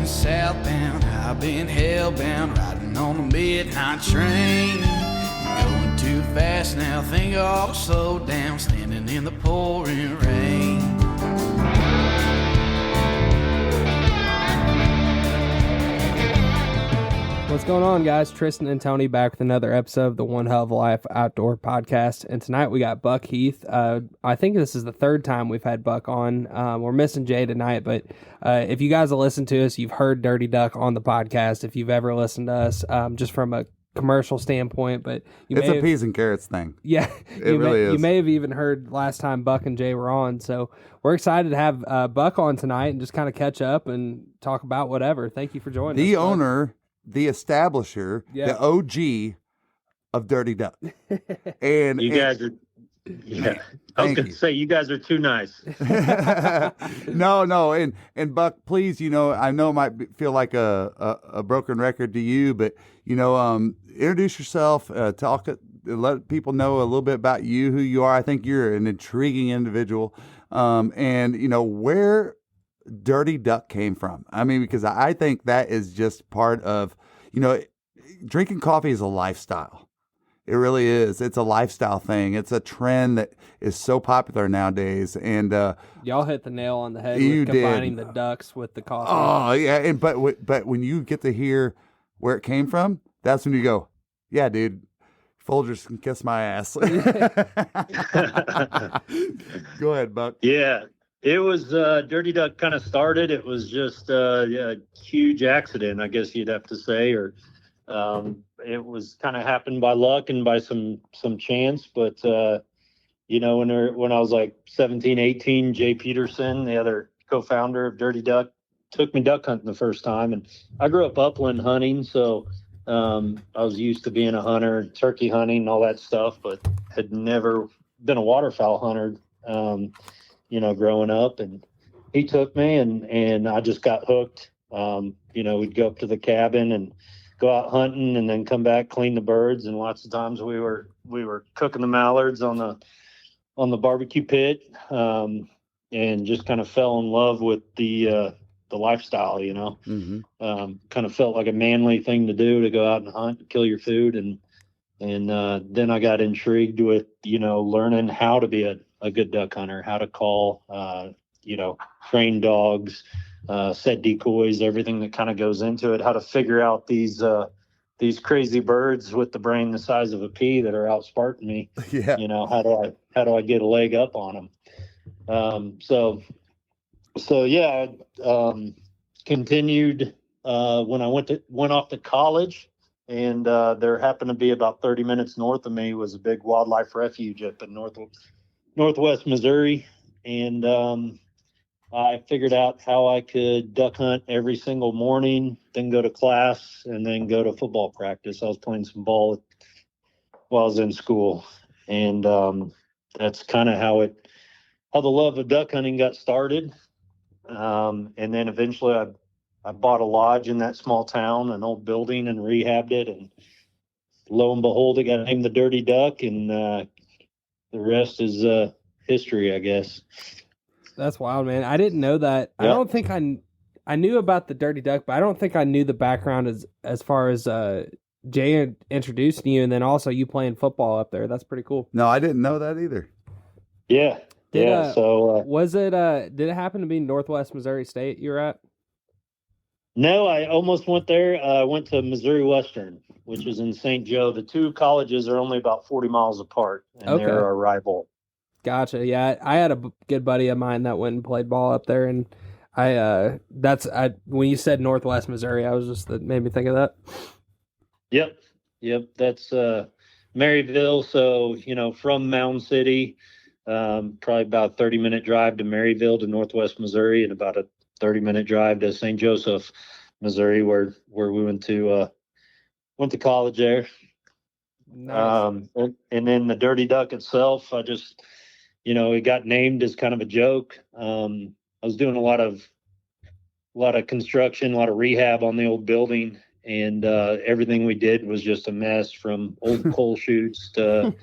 heading southbound. I've been hellbound, riding on the midnight train. Going too fast now, think I'll slow down, standing in the pouring rain. What's going on, guys? Tristan and Tony back with another episode of the One Hell of a Life Outdoor Podcast. And tonight we got Buck Heath. I think this is the third time we've had Buck on. We're missing Jay tonight, but if you guys have listened to us, you've heard Dirty Duck on the podcast. If you've ever listened to us, just from a commercial standpoint, but it's a peas and carrots thing. Yeah, it really is. You may have even heard last time Buck and Jay were on. So we're excited to have Buck on tonight and just kind of catch up and talk about whatever. Thank you for joining us. The owner, the establisher, the OG of Dirty Duck. And you guys are, I was going to say, you guys are too nice. No. And Buck, please, I know it might feel like a broken record to you, but, introduce yourself, talk, let people know a little bit about you, who you are. I think you're an intriguing individual. And, where Dirty Duck came from. I mean, because I think that is just part of, drinking coffee is a lifestyle. It really is. It's a lifestyle thing. It's a trend that is so popular nowadays. And y'all hit the nail on the head with combining the ducks with the coffee. Oh yeah, and but when you get to hear where it came from, that's when you go, yeah, dude. Folgers can kiss my ass. Go ahead, Buck. Yeah. It was Dirty Duck kind of started. It was just a huge accident, I guess you'd have to say, or it was kind of happened by luck and by some chance. But when I was like 17, 18, Jay Peterson, the other co-founder of Dirty Duck, took me duck hunting the first time, and I grew up upland hunting, so I was used to being a hunter, turkey hunting, all that stuff, but had never been a waterfowl hunter. Growing up, and he took me and I just got hooked. We'd go up to the cabin and go out hunting and then come back, clean the birds. And lots of times we were cooking the mallards on the barbecue pit, and just kind of fell in love with the lifestyle, Mm-hmm. Kind of felt like a manly thing to do, to go out and hunt, kill your food. And then I got intrigued with, learning how to be a good duck hunter, how to call, train dogs, set decoys, everything that kind of goes into it, how to figure out these crazy birds with the brain the size of a pea that are outsparking me. Yeah. How do I get a leg up on them? Continued when I went off to college. And there happened to be about 30 minutes north of me was a big wildlife refuge up in northwest Missouri. And I figured out how I could duck hunt every single morning, then go to class, and then go to football practice. I was playing some ball while I was in school. And that's kind of how the love of duck hunting got started. And then eventually I bought a lodge in that small town, an old building, and rehabbed it. And lo and behold, it got named the Dirty Duck, and the rest is history, I guess. That's wild, man. I didn't know that. Yep. I don't think I knew about the Dirty Duck, but I don't think I knew the background as far as Jay introducing you, and then also you playing football up there. That's pretty cool. No, I didn't know that either. Yeah. So was it? Did it happen to be Northwest Missouri State you were at? No, I almost went there. I went to Missouri Western, which is in St. Joe. The two colleges are only about 40 miles apart, and they're a rival. Gotcha. Yeah, I had a good buddy of mine that went and played ball up there, and when you said Northwest Missouri, I was just that made me think of that. Yep. That's Maryville. So from Mound City, probably about a 30-minute drive to Maryville to Northwest Missouri, and about a 30-minute drive to St. Joseph, Missouri, where we went to college there. Nice. And then the Dirty Duck itself, I just, it got named as kind of a joke. I was doing a lot of construction, a lot of rehab on the old building, and everything we did was just a mess, from old coal chutes to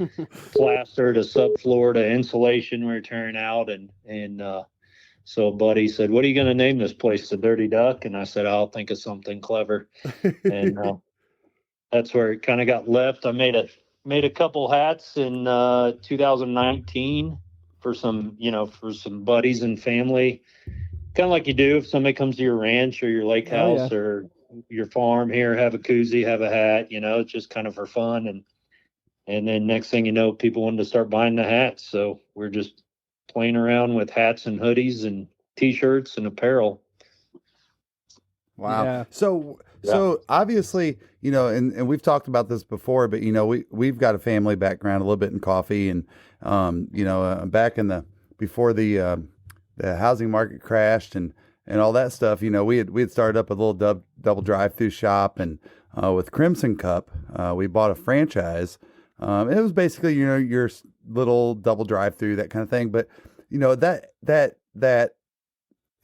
plaster to subfloor to insulation we were tearing out, and So a buddy said, "What are you going to name this place? The Dirty Duck?" And I said, "I'll think of something clever." And that's where it kind of got left. I made a couple hats in 2019 for some buddies and family, kind of like you do if somebody comes to your ranch or your lake house or your farm here, have a koozie, have a hat. It's just kind of for fun. And then next thing you know, people wanted to start buying the hats. So we're just playing around with hats and hoodies and T-shirts and apparel. Wow. Yeah. So obviously, and we've talked about this before, but we've got a family background a little bit in coffee, and back in before the housing market crashed and all that stuff, we had started up a little double drive-through shop, and with Crimson Cup, we bought a franchise. It was basically your little double drive-through, that kind of thing, but that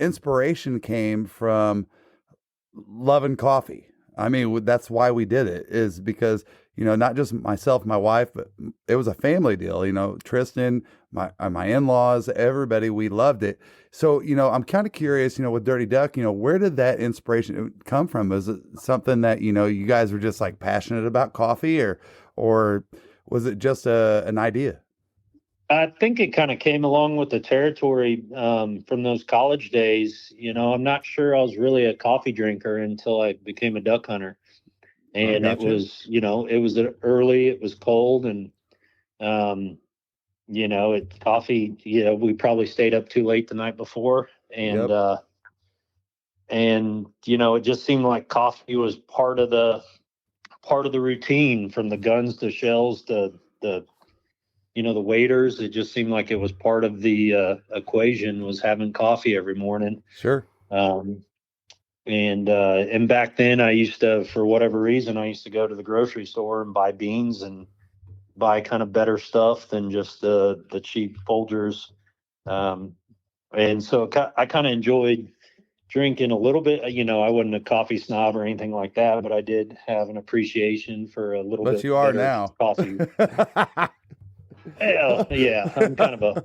inspiration came from loving coffee. I mean, that's why we did it, is because, not just myself, my wife, but it was a family deal, Tristan, my in-laws, everybody, we loved it. So, I'm kind of curious, with Dirty Duck, where did that inspiration come from? Was it something that, you guys were just like passionate about coffee, or was it just an idea? I think it kind of came along with the territory from those college days. I'm not sure I was really a coffee drinker until I became a duck hunter. And Gotcha. it was early, it was cold, and coffee, we probably stayed up too late the night before. And Yep. It just seemed like coffee was part of the routine, from the guns to shells to the waiters. It just seemed like it was part of the equation, was having coffee every morning. Sure. And back then I used to, for whatever reason, I used to go to the grocery store and buy beans and buy kind of better stuff than just the cheap Folgers. And so I kind of enjoyed drinking a little bit. I wasn't a coffee snob or anything like that, but I did have an appreciation for a little bit. But you are better now. Coffee. Yeah, I'm kind of a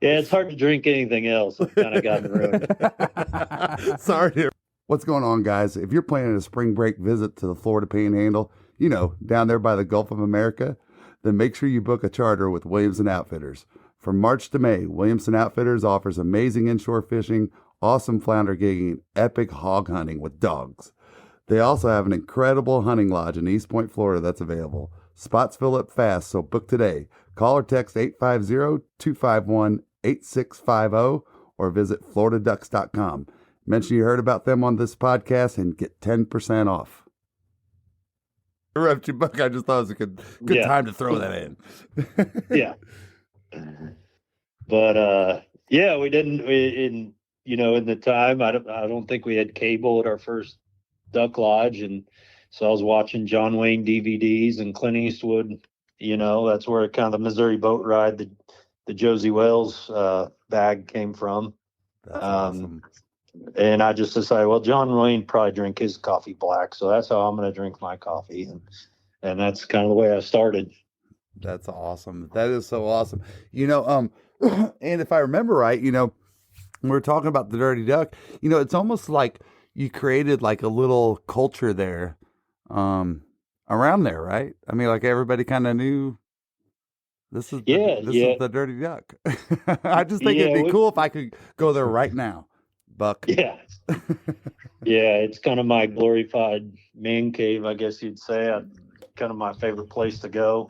yeah, it's hard to drink anything else. I've kind of gotten ruined. Sorry to hear. What's going on, guys? If you're planning a spring break visit to the Florida Panhandle, down there by the Gulf of America, then make sure you book a charter with Williamson Outfitters. From March to May, Williamson Outfitters offers amazing inshore fishing, awesome flounder gigging, and epic hog hunting with dogs. They also have an incredible hunting lodge in East Point, Florida that's available. Spots fill up fast, so book today. Call or text 850-251-8650 or visit floridaducks.com. Mention you heard about them on this podcast and get 10% off. Interrupt you, Buck. I just thought it was a good time to throw that in. Yeah. But we didn't. In the time, I don't think we had cable at our first duck lodge, and so I was watching John Wayne DVDs and Clint Eastwood. That's where kind of the Missouri boat ride, the Josie Wales bag came from. That's awesome. And I just decided, well, John Wayne probably drink his coffee black, so that's how I'm going to drink my coffee, and that's kind of the way I started. That's awesome. That is so awesome. And if I remember right, when we're talking about the Dirty Duck, it's almost like you created like a little culture there, around there, right? I mean, like everybody kind of knew this is the Dirty Duck. I just think it'd be cool if I could go there right now, Buck. Yeah. Yeah, it's kind of my glorified man cave, I guess you'd say. Kind of my favorite place to go.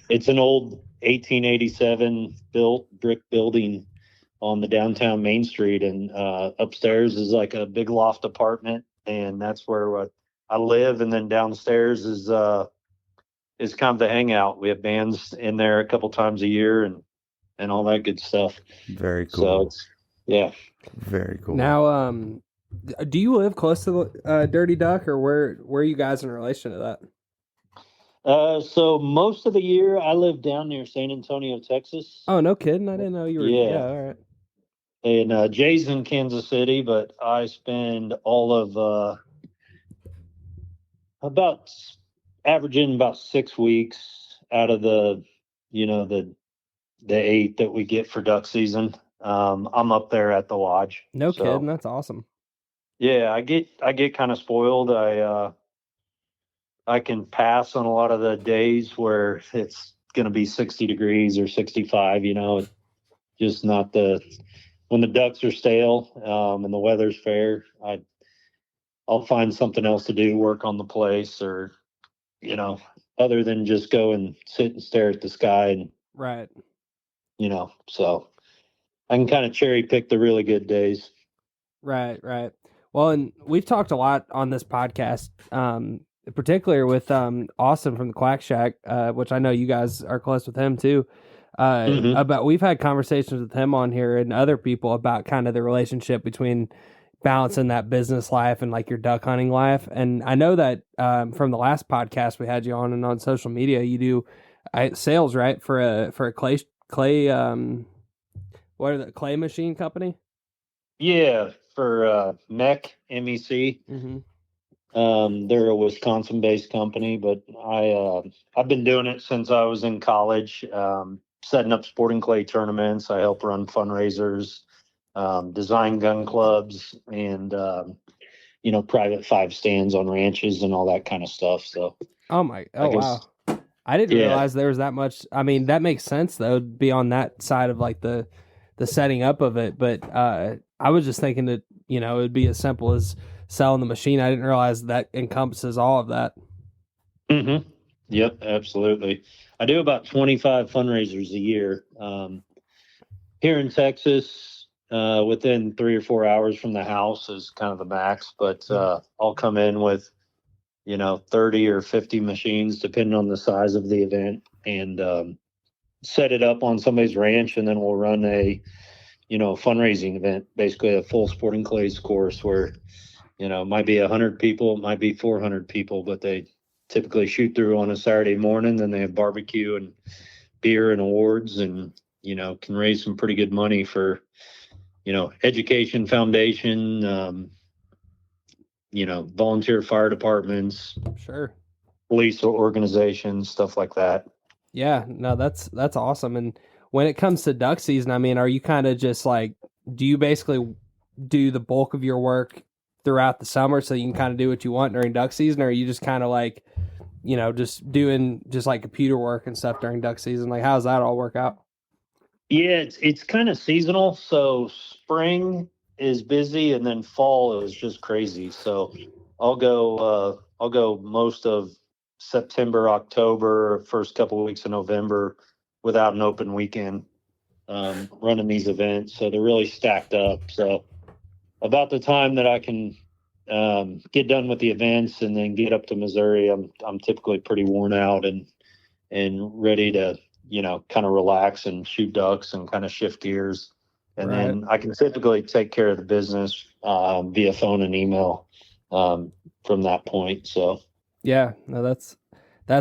It's an old 1887 built brick building on the downtown Main Street, and upstairs is like a big loft apartment, and that's where I live. And then downstairs is kind of the hangout. We have bands in there a couple times a year and all that good stuff. Very cool. So very cool. Now, do you live close to the Dirty Duck, or where are you guys in relation to that? So most of the year I live down near San Antonio, Texas. Oh, no kidding. I didn't know you were. Yeah, all right. And Jay's in Kansas City, but I spend all of averaging about 6 weeks out of the the 8 that we get for duck season. I'm up there at the lodge. No So, kidding. That's awesome. yeah, I get kind of spoiled. I can pass on a lot of the days where it's going to be 60 degrees or 65, just not when the ducks are stale, and the weather's fair, I'll find something else to do, work on the place, or, other than just go and sit and stare at the sky and, Right. so I can kind of cherry pick the really good days. Right. Well, and we've talked a lot on this podcast, particularly with Austin from the Quack Shack, which I know you guys are close with him too. About we've had conversations with him on here and other people about kind of the relationship between balancing that business life and like your duck hunting life. And I know that from the last podcast we had you on and on social media, you do sales, right, for a clay what are the clay machine company? Yeah, for MEC, MEC. They're a Wisconsin-based company, but I've been doing it since I was in college, setting up sporting clay tournaments. I help run fundraisers, design gun clubs, and private 5 stands on ranches and all that kind of stuff. So, wow. I didn't realize there was that much. I mean, that makes sense though, be on that side of like the setting up of it. But I was just thinking that, it would be as simple as selling the machine. I didn't realize that encompasses all of that. Mm-hmm. Yep, absolutely. I do about 25 fundraisers a year. Here in Texas, within 3 or 4 hours from the house is kind of the max, but I'll come in with 30 or 50 machines, depending on the size of the event, and set it up on somebody's ranch, and then we'll run a fundraising event, basically a full sporting clays course where it might be 100 people, it might be 400 people, but they typically shoot through on a Saturday morning. Then they have barbecue and beer and awards, and can raise some pretty good money for education foundation, volunteer fire departments, Sure, police organizations, stuff like that. Yeah, no, that's awesome. And when it comes to duck season, I mean, are you kind of just like, do you basically do the bulk of your work throughout the summer so you can kind of do what you want during duck season? Or are you just kind of like, just doing just like computer work and stuff during duck season? Like, how does that all work out? Yeah, it's kind of seasonal. So spring is busy, and then fall is just crazy. So I'll go most of September, October, first couple of weeks of November without an open weekend, running these events. So they're really stacked up. So about the time that I can get done with the events and then get up to Missouri, I'm typically pretty worn out and ready to kind of relax and shoot ducks and kind of shift gears. And then I can typically take care of the business via phone and email from that point. So yeah, no, that's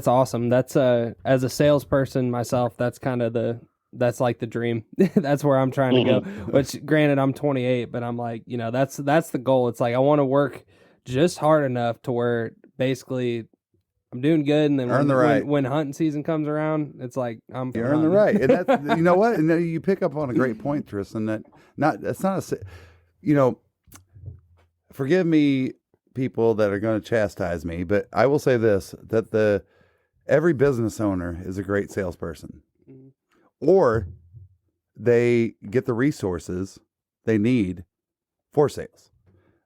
awesome. That's as a salesperson myself, that's kind of that's like the dream. That's where I'm trying to go. Which, granted, I'm 28, but I'm like, that's the goal. It's like I want to work just hard enough to where basically I'm doing good, and then when hunting season comes around, it's like you earn the right. And that's you know what? And you pick up on a great point, Tristan. Forgive me, people that are going to chastise me, but I will say this: that every business owner is a great salesperson, or they get the resources they need for sales,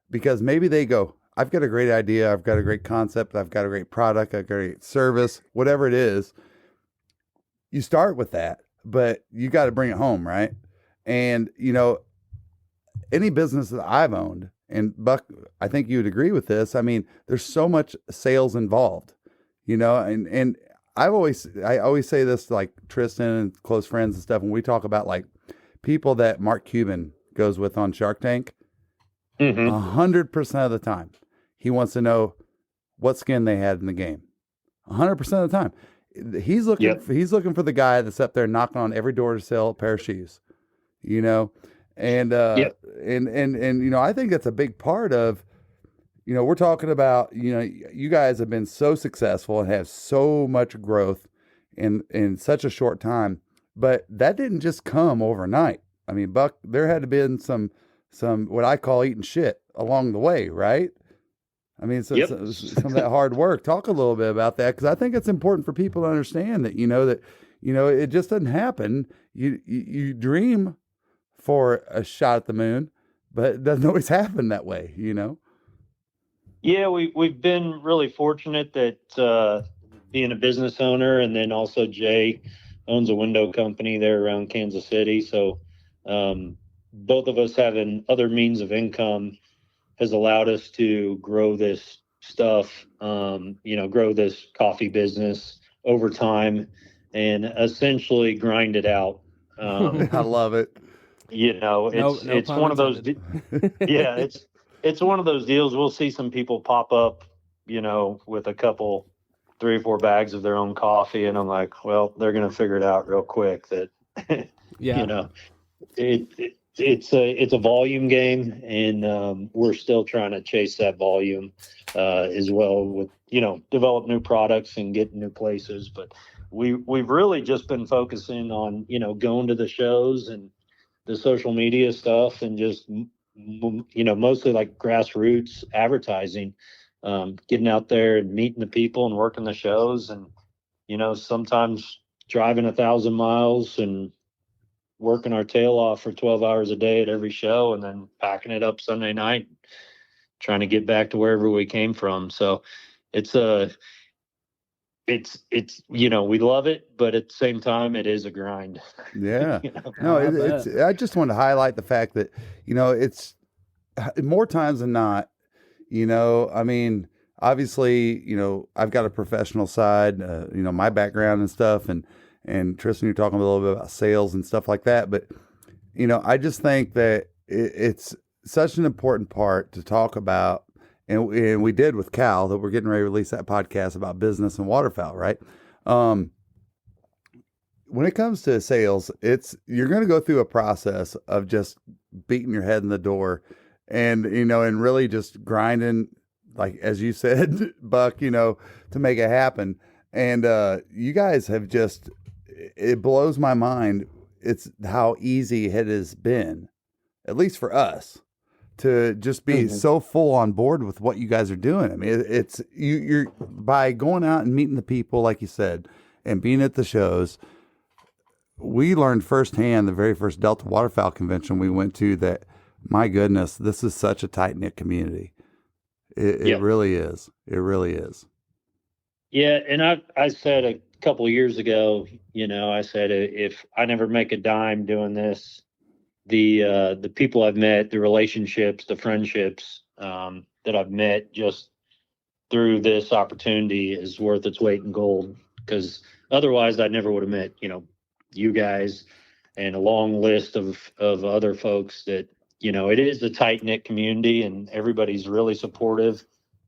because maybe they go, I've got a great idea. I've got a great concept. I've got a great product. I've got a great service, whatever it is. You start with that, but you got to bring it home, right? And, any business that I've owned, and Buck, I think you would agree with this. I mean, there's so much sales involved, and I always say this to like Tristan and close friends and stuff. When we talk about like people that Mark Cuban goes with on Shark Tank, 100% of the time, he wants to know what skin they had in the game. 100% of the time, he's looking for the guy that's up there knocking on every door to sell a pair of shoes, and I think that's a big part of, we're talking about, you guys have been so successful and have so much growth in such a short time, but that didn't just come overnight. I mean, Buck, there had to been some what I call eating shit along the way, right? I mean, Yep. some of that hard work. Talk a little bit about that, because I think it's important for people to understand that it just doesn't happen. You dream for a shot at the moon, but it doesn't always happen that way. Yeah, we've been really fortunate that being a business owner, and then also Jay owns a window company there around Kansas City. So both of us having other means of income has allowed us to grow this stuff, grow this coffee business over time and essentially grind it out. I love it. It's one of those, yeah, it's one of those deals. We'll see some people pop up, with a couple, 3 or 4 bags of their own coffee. And I'm like, well, they're going to figure it out real quick that, Yeah. it's a volume game, and we're still trying to chase that volume as well with, develop new products and get new places. But we've really just been focusing on, going to the shows and the social media stuff, and just, mostly like grassroots advertising, getting out there and meeting the people and working the shows, and, sometimes driving 1,000 miles and working our tail off for 12 hours a day at every show, and then packing it up Sunday night, trying to get back to wherever we came from. So it's we love it, but at the same time, it is a grind. Yeah. No, I just want to highlight the fact that, it's more times than not, I mean, obviously, I've got a professional side, my background and stuff, and Tristan, you're talking a little bit about sales and stuff like that. But, I just think that it's such an important part to talk about. And we did with Cal, that we're getting ready to release that podcast about business and waterfowl, right? When it comes to sales, you're going to go through a process of just beating your head in the door and really just grinding, like, as you said, Buck, to make it happen. And you guys have it blows my mind. It's how easy it has been, at least for us, to just be so full on board with what you guys are doing. I mean, it's you're by going out and meeting the people, like you said, and being at the shows. We learned firsthand the very first Delta Waterfowl convention we went to that, my goodness, this is such a tight knit community. It really is. It really is. Yeah, and I said a couple of years ago, I said, if I never make a dime doing this, the people I've met, the relationships, the friendships that I've met just through this opportunity is worth its weight in gold. Because otherwise, I never would have met, you guys and a long list of other folks that, it is a tight knit community, and everybody's really supportive.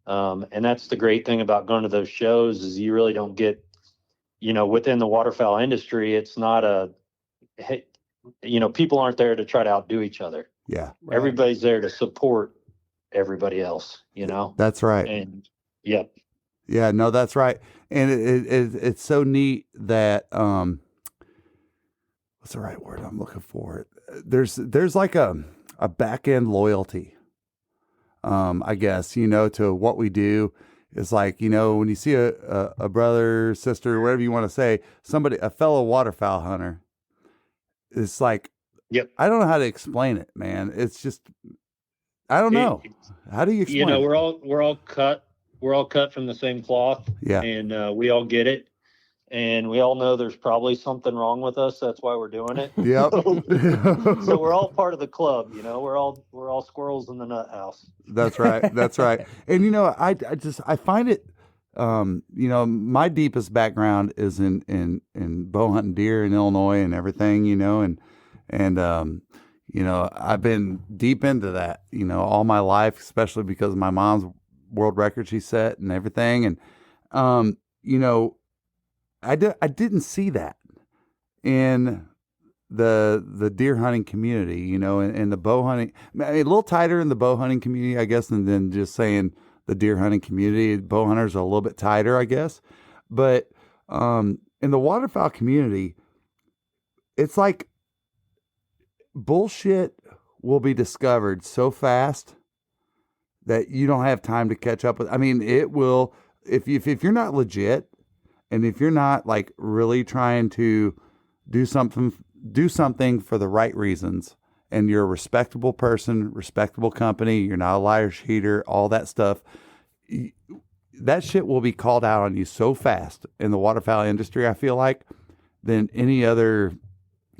And that's the great thing about going to those shows, is you really don't get, within the waterfowl industry, it's not people aren't there to try to outdo each other. Yeah. Right. Everybody's there to support everybody else, That's right. And yep. Yeah, no, that's right. And it's so neat that, what's the right word I'm looking for? There's like a back end loyalty, I guess, to what we do. It's like, when you see a brother, sister, whatever you want to say, a fellow waterfowl hunter, it's like, yep. I don't know how to explain it, man. It's just, I don't know. How do you explain it? We're all cut from the same cloth. Yeah. And we all get it. And we all know there's probably something wrong with us. That's why we're doing it. Yep. So we're all part of the club, we're all squirrels in the nut house. That's right. That's right. And, I find it, my deepest background is in bow hunting deer in Illinois and everything, and I've been deep into that, all my life, especially because of my mom's world record she set and everything. And, I didn't see that in the deer hunting community, and the bow hunting. I mean, a little tighter in the bow hunting community, I guess, than just saying the deer hunting community. Bow hunters are a little bit tighter, I guess. But in the waterfowl community, it's like bullshit will be discovered so fast that you don't have time to catch up with. I mean, it will, if you're not legit and if you're not like really trying to do something for the right reasons, and you're a respectable person, respectable company, you're not a liar, cheater, all that stuff, that shit will be called out on you so fast in the waterfowl industry, I feel like, than any other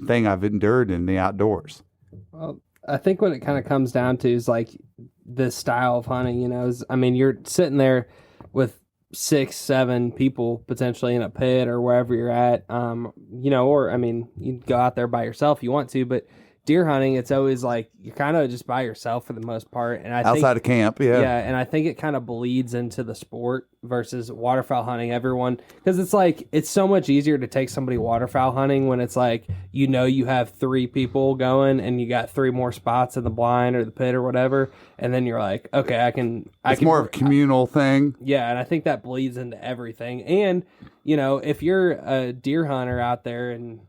thing I've endured in the outdoors. Well, I think what it kind of comes down to is like the style of hunting, I mean, you're sitting there with 6-7 people potentially in a pit or wherever you're at, or I mean, you can go out there by yourself if you want to, but deer hunting, it's always like you're kind of just by yourself for the most part. And I think outside of camp, yeah, and I think it kind of bleeds into the sport versus waterfowl hunting. Everyone, because it's like it's so much easier to take somebody waterfowl hunting when it's like you have 3 people going and you got 3 more spots in the blind or the pit or whatever, and then you're like, okay, I can. It's more of a communal thing. Yeah, and I think that bleeds into everything. And if you're a deer hunter out there and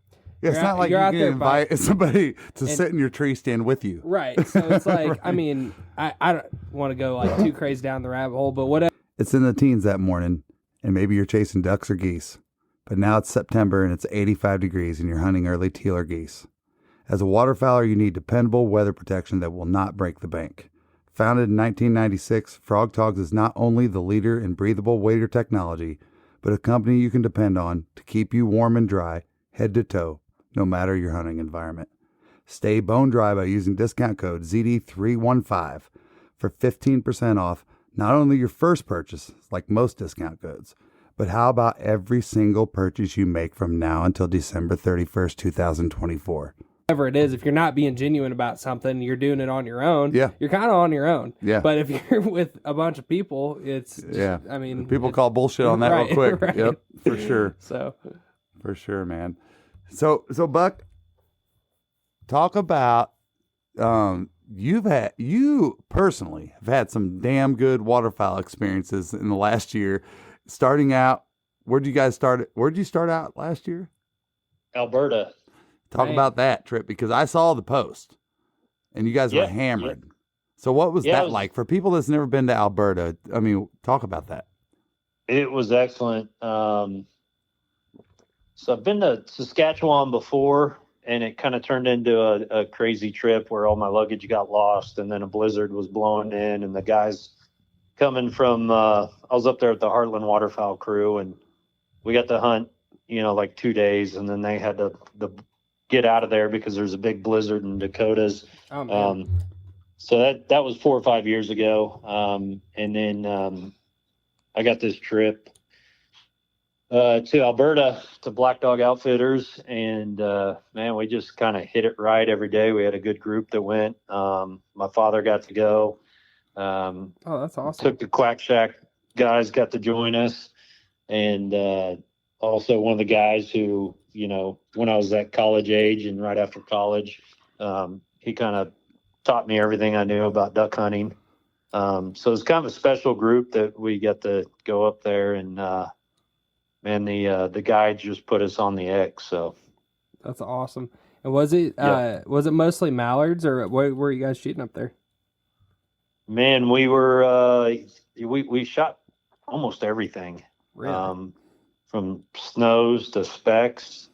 it's not like you can invite somebody to sit in your tree stand with you. Right. So it's like, right. I mean, I don't want to go like too crazy down the rabbit hole, but whatever. It's in the teens that morning, and maybe you're chasing ducks or geese. But now it's September, and it's 85 degrees, and you're hunting early teal or geese. As a waterfowler, you need dependable weather protection that will not break the bank. Founded in 1996, Frog Togs is not only the leader in breathable wader technology, but a company you can depend on to keep you warm and dry, head to toe, no matter your hunting environment. Stay bone dry by using discount code ZD315 for 15% off not only your first purchase, like most discount codes, but how about every single purchase you make from now until December 31st, 2024. Whatever it is, if you're not being genuine about something, you're doing it on your own. Yeah. You're kind of on your own. Yeah. But if you're with a bunch of people, it's, I mean. People call bullshit on that real quick. Right. Yep, for sure. So. For sure, man. So Buck, talk about you personally have had some damn good waterfowl experiences in the last year. Starting out, where'd you start out last year? Alberta. Talk about that trip, because I saw the post and you guys were hammered. Yeah. So what was that like for people that's never been to Alberta? I mean, talk about that. It was excellent. So I've been to Saskatchewan before, and it kind of turned into a crazy trip where all my luggage got lost, and then a blizzard was blowing in, and the guys coming from, I was up there at the Heartland Waterfowl crew, and we got to hunt, like 2 days, and then they had to get out of there because there's a big blizzard in Dakotas. Oh, man. So that was 4 or 5 years ago. And then I got this trip to Alberta to Black Dog Outfitters, and man, we just kind of hit it right every day. We had a good group that went. My father got to go. Oh, that's awesome. Took the Quack Shack guys got to join us, and also one of the guys who, when I was at college age and right after college, he kind of taught me everything I knew about duck hunting. So it's kind of a special group that we got to go up there, and man, the guide just put us on the X. So that's awesome. And was it mostly mallards, or what were you guys shooting up there? Man, we were we shot almost everything. Really? From snows to specks.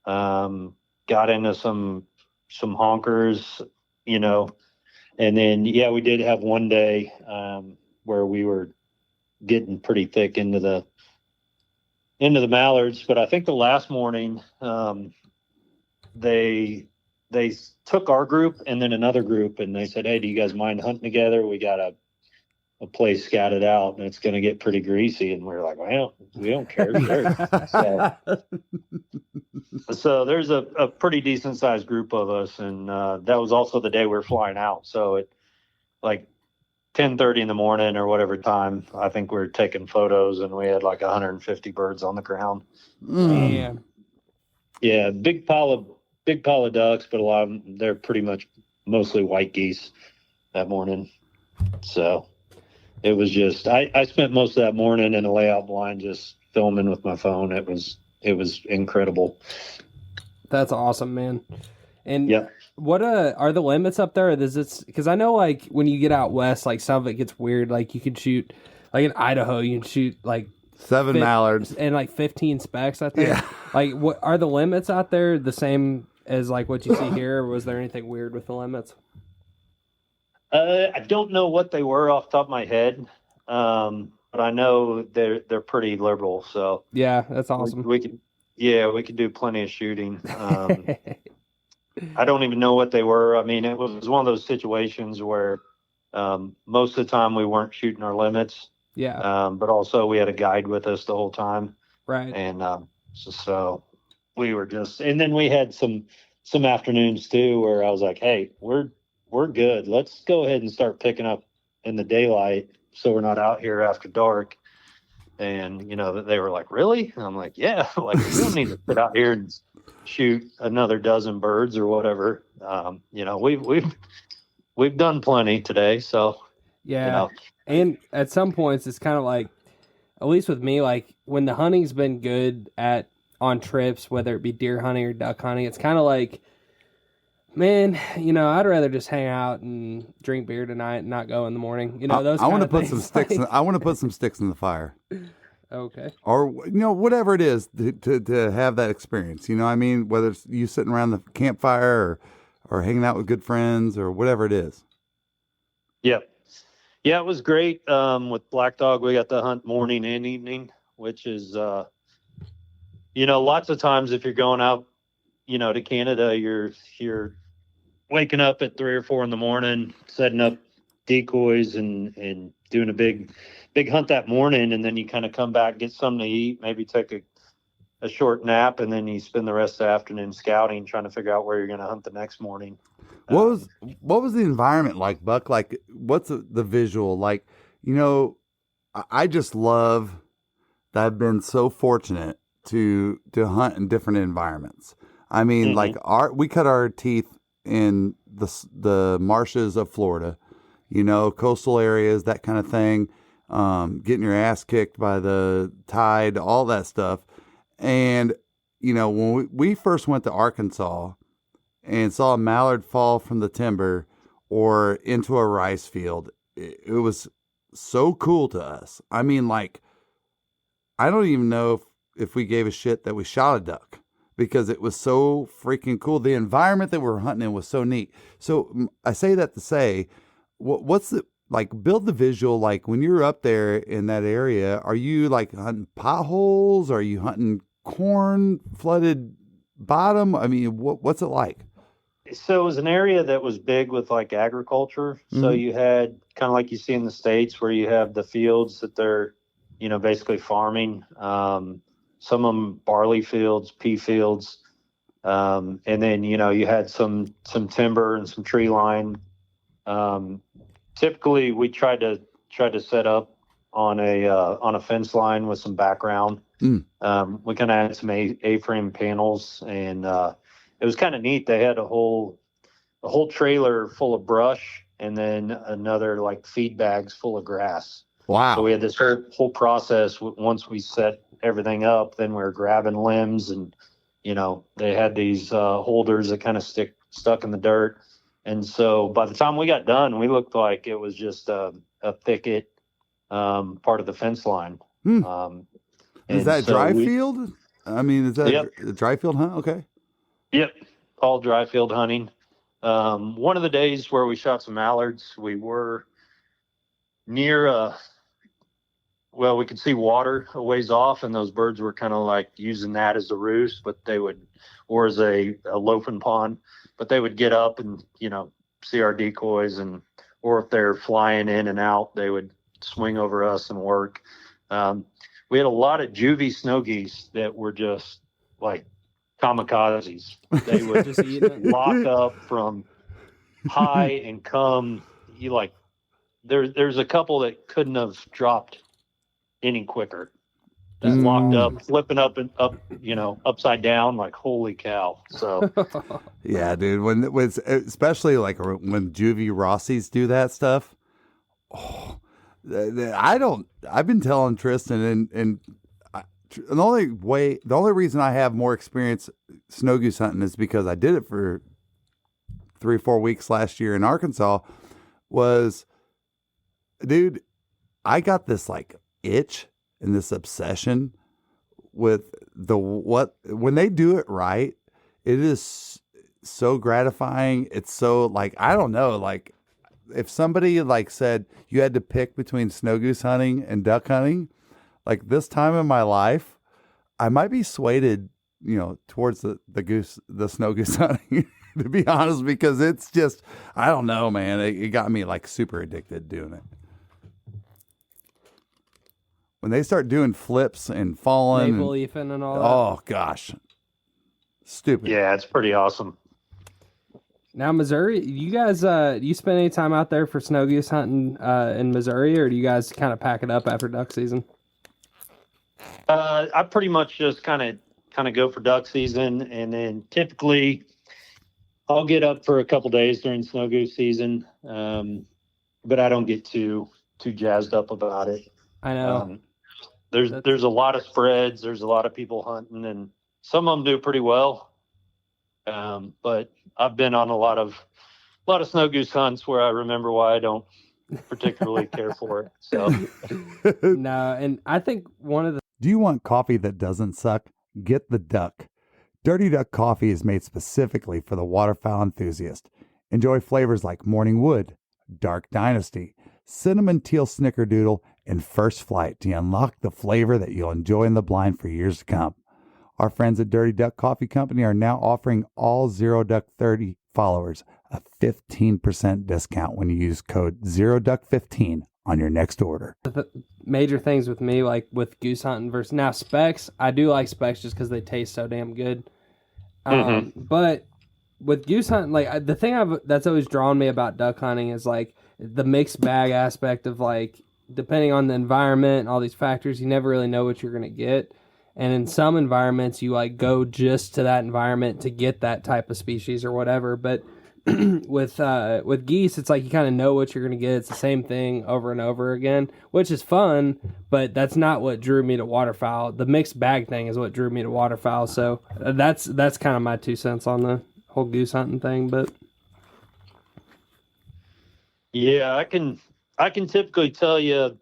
Got into some honkers, and then we did have one day where we were getting pretty thick into the mallards, but I think the last morning they took our group and then another group, and they said, "Hey, do you guys mind hunting together? We got a place scattered out and it's going to get pretty greasy." And we're like, "Well, we don't care." Sure. So there's a pretty decent sized group of us, and that was also the day we were flying out. So at like 10:30 in the morning or whatever time, I think we were taking photos, and we had like 150 birds on the ground. Yeah, big pile of ducks, but a lot of them, they're pretty much mostly white geese that morning. So it was just, I spent most of that morning in a layout blind just filming with my phone. It was incredible. That's awesome, man. And Yep. what are the limits up there? Or does this, because I know like when you get out west, like some of it gets weird. Like you can shoot, like in Idaho, you can shoot like 7 mallards and like 15 specs, I think. Yeah. Like, what are the limits out there the same as like what you see here? Or was there anything weird with the limits? I don't know what they were off the top of my head, but I know they're pretty liberal. So Yeah, that's awesome. we could do plenty of shooting. I don't even know what they were. I mean, it was one of those situations where most of the time we weren't shooting our limits. Yeah. But also we had a guide with us the whole time. Right. And so we were just, and then we had some afternoons too where I was like, hey, we're good. Let's go ahead and start picking up in the daylight so we're not out here after dark. And, they were like, really? And I'm like, yeah, like we don't need to sit out here and shoot another dozen birds or whatever. We've done plenty today. So, yeah. And at some points it's kind of like, at least with me, like when the hunting's been good on trips, whether it be deer hunting or duck hunting, it's kind of like, man, I'd rather just hang out and drink beer tonight and not go in the morning. Those. I want to put some sticks. I want to put some sticks in the fire. Okay. Or whatever it is to have that experience. I mean, whether it's you sitting around the campfire or hanging out with good friends or whatever it is. Yep. Yeah, it was great. With Black Dog, we got to hunt morning and evening, which is, lots of times if you're going out, to Canada, you're waking up at 3 or 4 in the morning, setting up decoys and doing a big hunt that morning. And then you kind of come back, get something to eat, maybe take a short nap, and then you spend the rest of the afternoon scouting, trying to figure out where you're going to hunt the next morning. What was the environment like, Buck? Like, what's the visual like? I just love that I've been so fortunate to hunt in different environments. I mean, like we cut our teeth in the marshes of Florida, coastal areas, that kind of thing. Getting your ass kicked by the tide, all that stuff. And, when we first went to Arkansas and saw a mallard fall from the timber or into a rice field, it was so cool to us. I mean, like, I don't even know if we gave a shit that we shot a duck because it was so freaking cool. The environment that we were hunting in was so neat. So I say that to say, what's the, like, build the visual, like when you're up there in that area, are you like hunting potholes? Are you hunting corn flooded bottom? I mean, what's it like? So it was an area that was big with like agriculture. Mm-hmm. So you had kind of like you see in the States where you have the fields that they're, basically farming. Some of them barley fields, pea fields. And then, you had some timber and some tree line. Typically we tried to set up on a fence line with some background. We kind of had some A-frame panels, and it was kind of neat. They had a whole trailer full of brush and then another like feed bags full of grass. Wow. So we had this whole process. Once we set everything up, then we were grabbing limbs, and they had these holders that kind of stuck in the dirt. And so by the time we got done, we looked like it was just a thicket, part of the fence line. Is that dry field? I mean, is that a dry field hunt? Okay. Yep. All dry field hunting. One of the days where we shot some mallards, we were near we could see water a ways off, and those birds were kind of like using that as a roost, or as a loafing pond, but they would get up and, see our decoys, or if they're flying in and out, they would swing over us and work. We had a lot of juvie snow geese that were just like kamikazes. They would just lock up from high and come. There's a couple that couldn't have dropped any quicker. Just locked up, flipping up and up, upside down, like holy cow. So yeah, dude, when especially like when juvie Rossies do that stuff. Oh, I've been telling Tristan, and the only reason I have more experience snow goose hunting is because I did it for 3 or 4 weeks last year in Arkansas. Dude, I got this like itch and this obsession with when they do it right, it is so gratifying. It's so like, I don't know, like if somebody like said you had to pick between snow goose hunting and duck hunting, like this time in my life, I might be swayed, towards the snow goose hunting, to be honest, because it's just, I don't know, man. It got me like super addicted doing it. When they start doing flips and falling, maple leafing and all that. Oh gosh, stupid. Yeah, it's pretty awesome. Now, Missouri, you guys, do you spend any time out there for snow goose hunting in Missouri, or do you guys kind of pack it up after duck season? I pretty much just kind of go for duck season, and then typically I'll get up for a couple days during snow goose season, but I don't get too jazzed up about it. I know. There's a lot of spreads. There's a lot of people hunting, and some of them do pretty well. But I've been on a lot of snow goose hunts where I remember why I don't particularly care for it. So No, and I think one of the Do you want coffee that doesn't suck? Get the Duck. Dirty Duck coffee is made specifically for the waterfowl enthusiast. Enjoy flavors like Morning Wood, Dark Dynasty, Cinnamon Teal Snickerdoodle, and First Flight to unlock the flavor that you'll enjoy in the blind for years to come. Our friends at Dirty Duck Coffee Company are now offering all Zero Duck 30 followers a 15% discount when you use code ZeroDuck15 on your next order. major things with me, like with goose hunting versus now specs. I do like specs just because they taste so damn good. But with goose hunting, like the thing that's always drawn me about duck hunting is like the mixed bag aspect of like, depending on the environment and all these factors, you never really know what you're going to get. And in some environments, you like go just to that environment to get that type of species or whatever. But with geese, it's like you kind of know what you're going to get. It's the same thing over and over again, which is fun, but that's not what drew me to waterfowl. The mixed bag thing is what drew me to waterfowl. So that's kind of my 2 cents on the whole goose hunting thing. But yeah, I can typically tell you,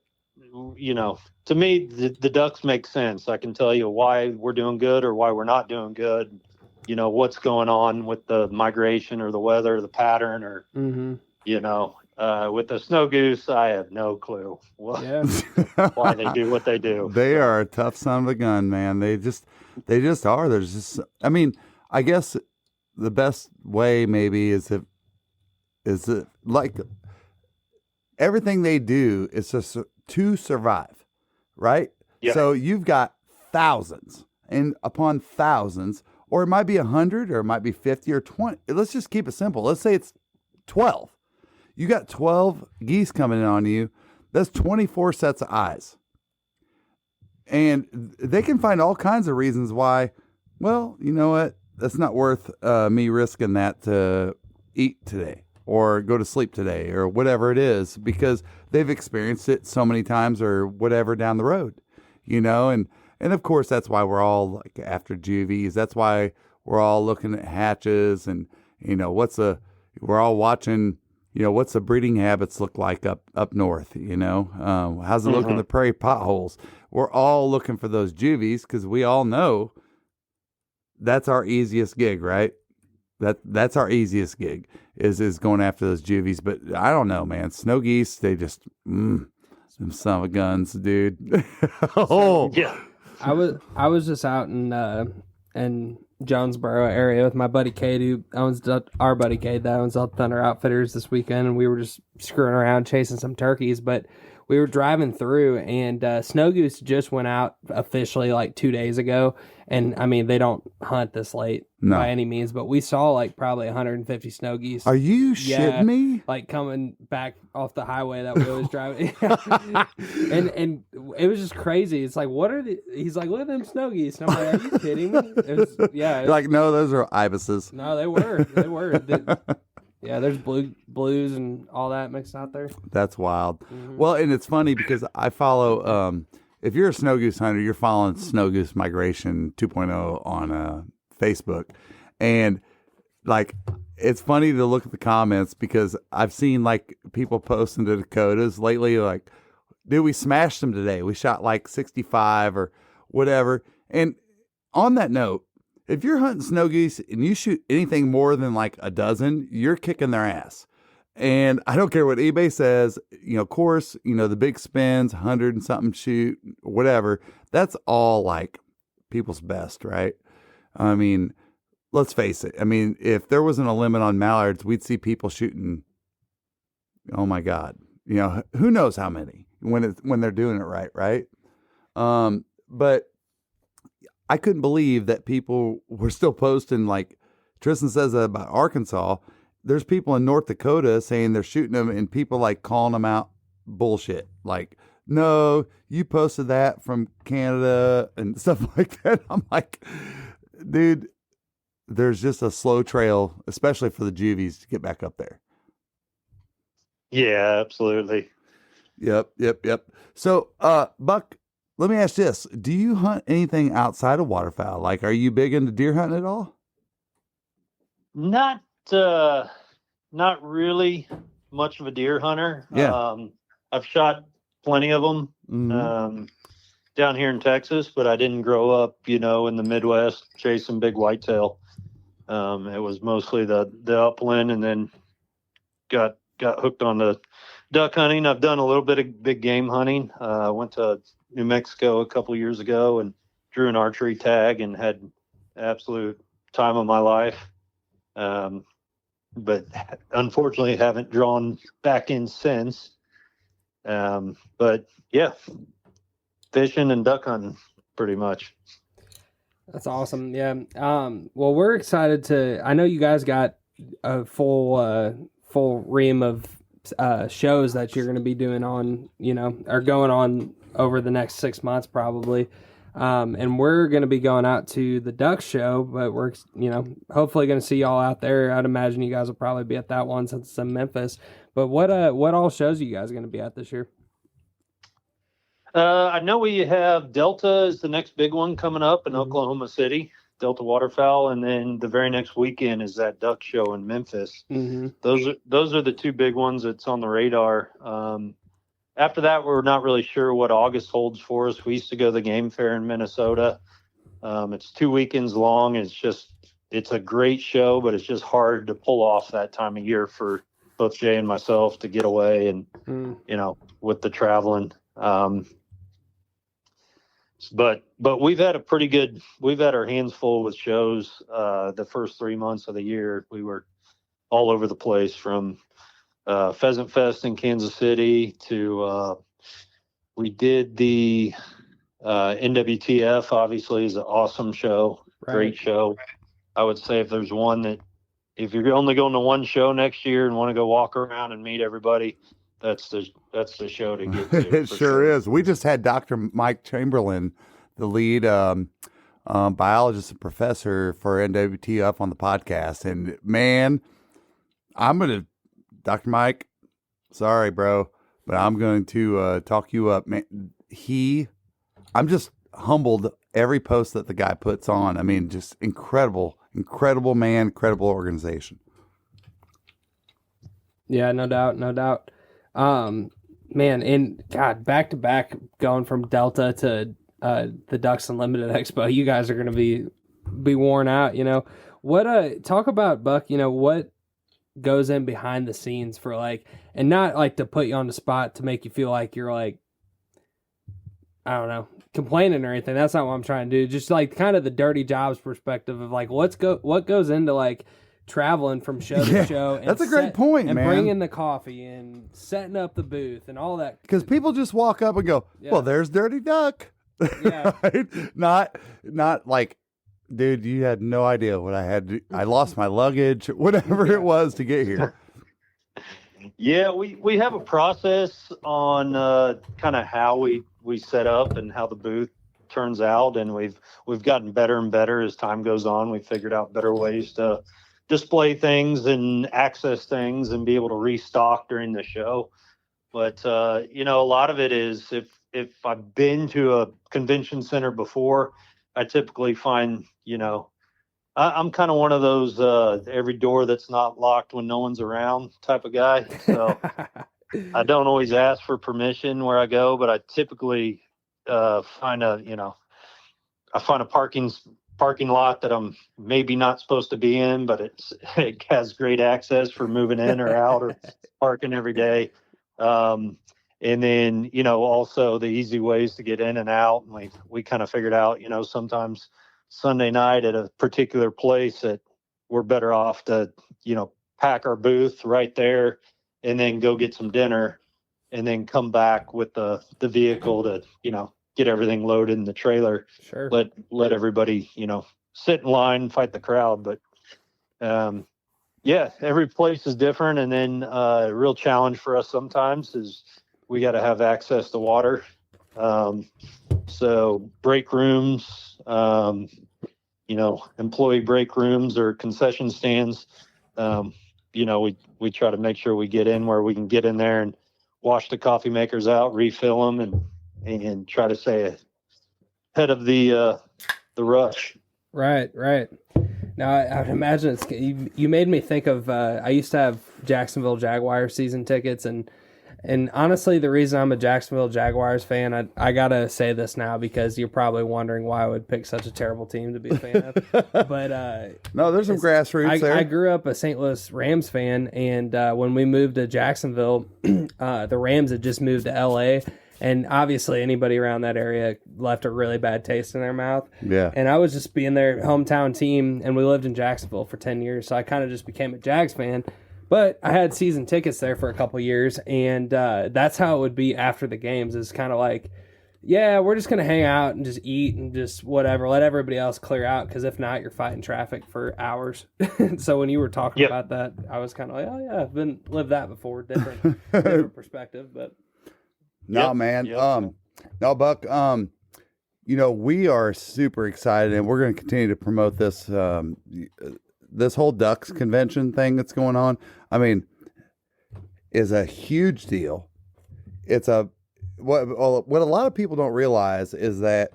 to me, the ducks make sense. I can tell you why we're doing good or why we're not doing good. What's going on with the migration or the weather, or the pattern, or, with the snow goose, I have no clue why they do what they do. They are a tough son of a gun, man. They just are. There's just, I guess the best way maybe is like everything they do is to survive, right? Yeah. So you've got thousands and upon thousands, or it might be 100, or it might be 50 or 20. Let's just keep it simple. Let's say it's 12. You got 12 geese coming in on you. That's 24 sets of eyes. And they can find all kinds of reasons why, well, you know what? That's not worth me risking that to eat today or go to sleep today or whatever it is, because they've experienced it so many times or whatever down the road, and of course that's why we're all like after juvies. That's why we're all looking at hatches and, we're all watching, what's the breeding habits look like up north, how's it look in the prairie potholes? We're all looking for those juvies because we all know that's our easiest gig, right? That's our easiest gig is going after those juvies. But I don't know, man. Snow geese, they just some son of a guns, dude. Oh yeah. I was just out in Jonesboro area with my buddy Kade, who owns our buddy Kade that owns all Thunder Outfitters this weekend, and we were just screwing around chasing some turkeys. But we were driving through, and snow goose just went out officially like 2 days ago. And they don't hunt this late by any means, but we saw like probably 150 snow geese. Are you shitting me? Like coming back off the highway that we always drive. and it was just crazy. It's like, what are he's like, look at them snow geese. And I'm like, are you kidding me? You're like, no, those are ibises. No, they were. Yeah, there's blues and all that mixed out there. That's wild. Mm-hmm. Well, and it's funny because I follow, if you're a snow goose hunter, you're following Snow Goose Migration 2.0 on Facebook. And like, it's funny to look at the comments because I've seen like people posting to Dakotas lately, like, dude, we smashed them today. We shot like 65 or whatever. And on that note, if you're hunting snow geese and you shoot anything more than like a dozen, you're kicking their ass. And I don't care what eBay says, of course, the big spins, 100 and something shoot, whatever. That's all like people's best, right? I mean, let's face it. I mean, if there wasn't a limit on mallards, we'd see people shooting, oh my God, who knows how many when they're doing it right, right? But I couldn't believe that people were still posting, like Tristan says about Arkansas. There's people in North Dakota saying they're shooting them and people like calling them out bullshit. Like, no, you posted that from Canada and stuff like that. I'm like, dude, there's just a slow trail, especially for the juvies to get back up there. Yeah, absolutely. Yep. So, Buck, let me ask this. Do you hunt anything outside of waterfowl? Like, are you big into deer hunting at all? Not really much of a deer hunter. Yeah. I've shot plenty of them down here in Texas, but I didn't grow up, in the Midwest chasing big whitetail. It was mostly the upland, and then got hooked on the duck hunting. I've done a little bit of big game hunting. I went to New Mexico a couple years ago and drew an archery tag and had absolute time of my life. But unfortunately haven't drawn back in since. But yeah, fishing and duck hunting pretty much. That's awesome. Yeah. Well, we're excited I know you guys got a full ream of shows that you're going to be doing on, or going on over the next 6 months probably. And we're going to be going out to the duck show, but we're, hopefully going to see y'all out there. I'd imagine you guys will probably be at that one since it's in Memphis. But what all shows are you guys going to be at this year? I know we have Delta is the next big one coming up in Oklahoma City, Delta Waterfowl, and then the very next weekend is that duck show in Memphis. Mm-hmm. Those are the two big ones that's on the radar. After that, we're not really sure what August holds for us. We used to go to the game fair in Minnesota. It's 2 weekends long. It's a great show, but it's just hard to pull off that time of year for both Jay and myself to get away and, with the traveling. But we've had our hands full with shows. The first 3 months of the year, we were all over the place from Pheasant Fest in Kansas City to we did the NWTF, obviously, is an awesome show. Right. Great show. I would say if there's one that if you're only going to one show next year and want to go walk around and meet everybody, that's the show to get to. It sure is. We just had Dr. Mike Chamberlain, the lead biologist and professor for NWTF on the podcast. And man, Dr. Mike, sorry, bro, but I'm going to talk you up. Man, I'm just humbled every post that the guy puts on. I mean, just incredible man, incredible organization. Yeah, no doubt. Man, and God, back to back, going from Delta to the Ducks Unlimited Expo, you guys are going to be worn out. What talk about, Buck? What goes in behind the scenes for and not like to put you on the spot to make you feel like you're I don't know, complaining or anything. That's not what I'm trying to do. Just kind of the dirty jobs perspective of what goes into traveling from show to show. And that's a great point, and man. Bringing the coffee and setting up the booth and all that. Because people just walk up and go, well, there's Dirty Duck. Yeah. Right? Not like, dude, you had no idea what I had. I lost my luggage, whatever it was to get here. Yeah, we have a process on kind of how we set up and how the booth turns out, and we've gotten better and better as time goes on. We've figured out better ways to display things and access things and be able to restock during the show. But a lot of it is if I've been to a convention center before, I typically find, I'm kind of one of those every door that's not locked when no one's around type of guy. So I don't always ask for permission where I go, but I typically find I find a parking lot that I'm maybe not supposed to be in, but it has great access for moving in or out or parking every day. And then, also the easy ways to get in and out. And we kind of figured out, sometimes Sunday night at a particular place that we're better off to, pack our booth right there and then go get some dinner and then come back with the vehicle to, get everything loaded in the trailer. Sure. Let everybody, sit in line, fight the crowd. But, every place is different. And then a real challenge for us sometimes is we got to have access to water. So break rooms, employee break rooms or concession stands. We try to make sure we get in where we can get in there and wash the coffee makers out, refill them, and try to stay ahead of the rush. Right. Now, I would imagine you made me think of, I used to have Jacksonville Jaguars season tickets, and honestly, the reason I'm a Jacksonville Jaguars fan, I got to say this now because you're probably wondering why I would pick such a terrible team to be a fan of. But no, there's some grassroots there. I grew up a St. Louis Rams fan, and when we moved to Jacksonville, the Rams had just moved to L.A., and obviously anybody around that area left a really bad taste in their mouth. Yeah. And I was just being their hometown team, and we lived in Jacksonville for 10 years, so I kind of just became a Jags fan. But I had season tickets there for a couple years, and that's how it would be after the games. Is kind of like, yeah, we're just going to hang out and just eat and just whatever. Let everybody else clear out, because if not, you're fighting traffic for hours. So when you were talking about that, I was kind of like, oh, yeah, I've lived that before. Different perspective, but... No, man. No, Buck. We are super excited, and we're going to continue to promote this this whole Ducks convention thing that's going on. I mean, is a huge deal. It's what a lot of people don't realize is that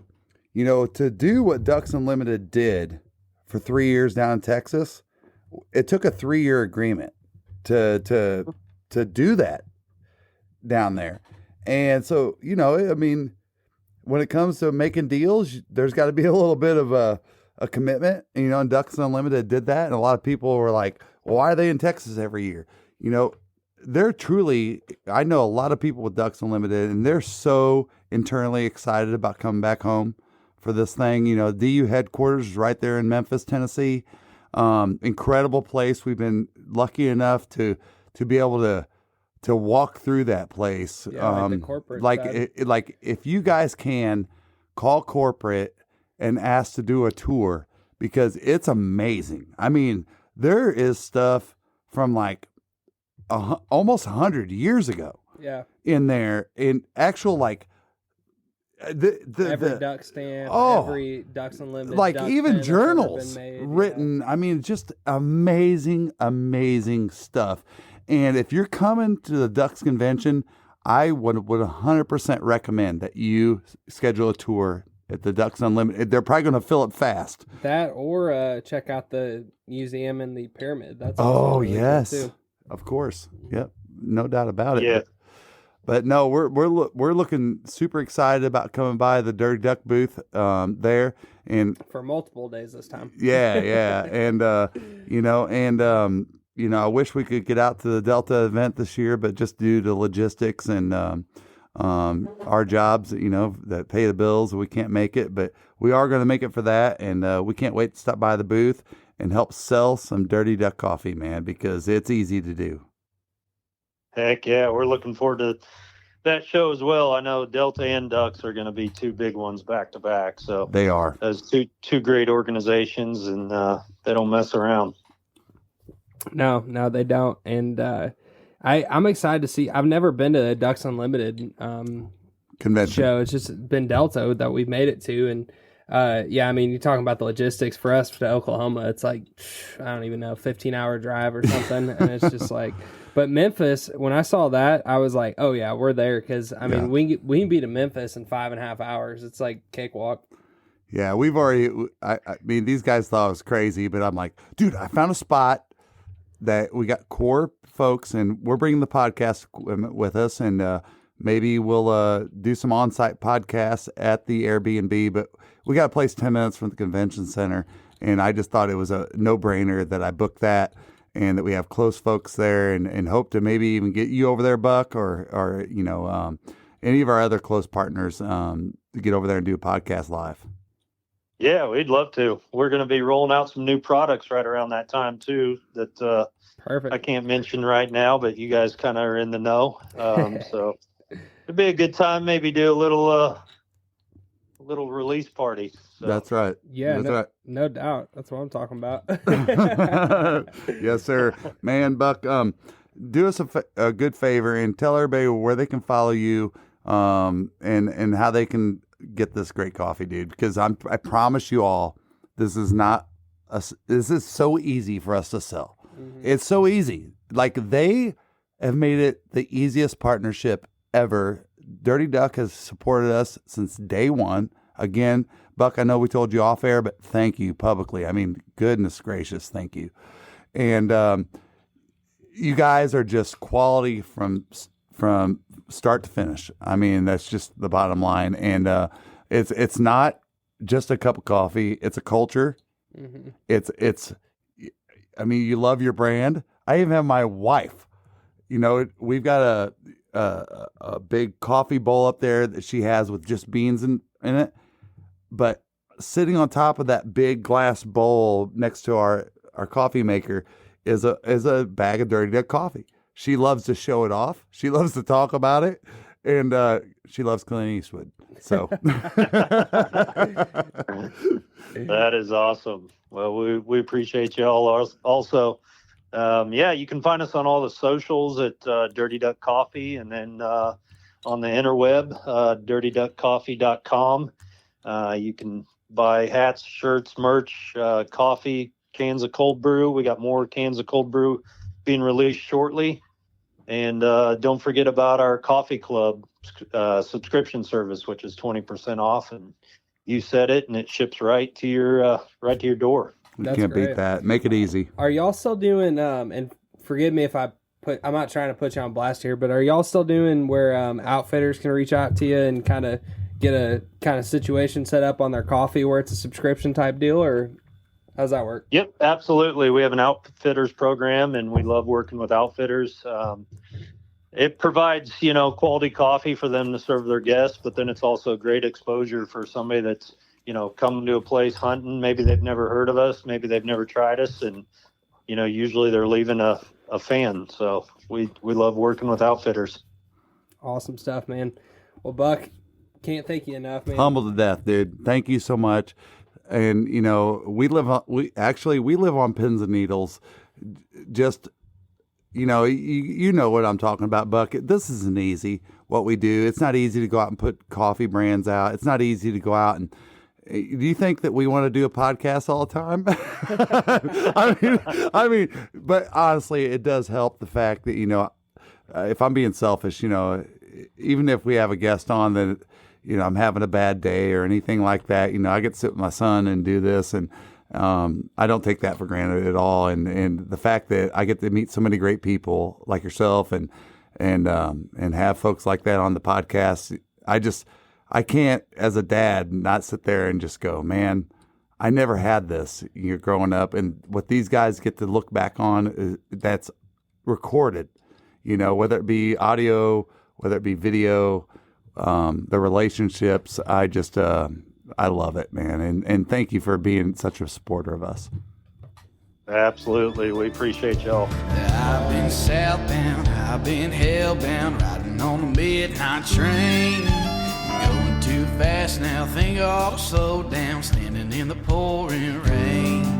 to do what Ducks Unlimited did for 3 years down in Texas, it took a 3-year agreement to do that down there. And so, I mean, when it comes to making deals, there's got to be a little bit of a commitment, and Ducks Unlimited did that. And a lot of people were like, well, why are they in Texas every year? They're truly, I know a lot of people with Ducks Unlimited, and they're so internally excited about coming back home for this thing. DU headquarters is right there in Memphis, Tennessee. Incredible place. We've been lucky enough to be able to walk through that place. The corporate like if you guys can call corporate and ask to do a tour, because it's amazing. I mean, there is stuff from like almost 100 years ago. Yeah. In there, in actual every duck stand, every Ducks Unlimited, even journals made, written. Yeah. I mean, just amazing stuff. And if you're coming to the Ducks convention, I would 100% recommend that you schedule a tour at the Ducks Unlimited. They're probably going to fill it fast. That or check out the museum in the pyramid. That's really yes, too. Of course. Yep, no doubt about it. Yeah. But no, we're looking super excited about coming by the Dirty Duck booth there, and for multiple days this time. Yeah, and I wish we could get out to the Delta event this year, but just due to logistics and our jobs, that pay the bills, we can't make it. But we are going to make it for that, and we can't wait to stop by the booth and help sell some Dirty Duck coffee, man, because it's easy to do. Heck yeah, we're looking forward to that show as well. I know Delta and Ducks are going to be two big ones back to back. So they are. Those two great organizations, and they don't mess around. No, they don't. And I'm excited to see. I've never been to a Ducks Unlimited convention show. It's just been Delta that we've made it to. And I mean, you're talking about the logistics for us to Oklahoma. It's like, I don't even know, 15-hour drive or something. And it's just like, But Memphis, when I saw that, I was like, oh yeah, we're there. Because I mean, we can be to Memphis in 5.5 hours. It's like cakewalk. Yeah, we've already. I mean, these guys thought I was crazy, but I'm like, dude, I found a spot that we got core folks, and we're bringing the podcast equipment with us, and maybe we'll do some on-site podcasts at the Airbnb. But we got a place 10 minutes from the convention center, and I just thought it was a no-brainer that I booked that, and that we have close folks there, and hope to maybe even get you over there, Buck, or you know, any of our other close partners to get over there and do a podcast live. Yeah, we'd love to. We're going to be rolling out some new products right around that time too. That Perfect. I can't mention right now, but you guys kind of are in the know. So it'd be a good time. Maybe do a little release party. So. That's right. Yeah, That's right. No doubt. That's what I'm talking about. Yes, sir. Man, Buck, do us a good favor and tell everybody where they can follow you, and how they can get this great coffee, dude. Because I promise you all, this is so easy for us to sell. Mm-hmm. It's so easy. Like, they have made it the easiest partnership ever. Dirty Duck has supported us since day one. Again, Buck, I know we told you off air, but thank you publicly. I mean, goodness gracious, thank you. And you guys are just quality from start to finish. I mean, that's just the bottom line. And it's not just a cup of coffee. It's a culture. Mm-hmm. It's. I mean, you love your brand. I even have my wife. You know, we've got a big coffee bowl up there that she has with just beans in it. But sitting on top of that big glass bowl next to our coffee maker is a bag of Dirty Duck coffee. She loves to show it off. She loves to talk about it, and she loves Clint Eastwood. So that is awesome. Well, we appreciate you all also. Yeah, you can find us on all the socials at Dirty Duck Coffee, and then on the interweb, dirtyduckcoffee.com. You can buy hats, shirts, merch, coffee, cans of cold brew. We got more cans of cold brew being released shortly. And don't forget about our coffee club subscription service, which is 20% off. And you said it, and it ships right to your door. You can't beat that. Make it easy. Are y'all still doing? And forgive me if I'm not trying to put you on blast here, but are y'all still doing where outfitters can reach out to you and kind of get a kind of situation set up on their coffee where it's a subscription type deal, or how's that work? Yep, absolutely. We have an outfitters program, and we love working with outfitters. It provides, quality coffee for them to serve their guests, but then it's also great exposure for somebody that's, coming to a place hunting. Maybe they've never heard of us. Maybe they've never tried us. And, usually they're leaving a fan. So we love working with outfitters. Awesome stuff, man. Well, Buck, can't thank you enough, man. Humble to death, dude. Thank you so much. And, we live on pins and needles. Just, you know what I'm talking about, Buck. This isn't easy, what we do. It's not easy to go out and put coffee brands out. It's not easy to go out and, do you think that we want to do a podcast all the time? I mean, but honestly, it does help the fact that, if I'm being selfish, even if we have a guest on that, I'm having a bad day or anything like that, I get to sit with my son and do this, and I don't take that for granted at all. And the fact that I get to meet so many great people like yourself and have folks like that on the podcast, I can't, as a dad, not sit there and just go, man, I never had this. You're growing up, and what these guys get to look back on, that's recorded, whether it be audio, whether it be video, the relationships. I love it, man. And thank you for being such a supporter of us. Absolutely. We appreciate y'all. I've been southbound, I've been hellbound, riding on the midnight train. Going too fast now, think I'll slow down, standing in the pouring rain.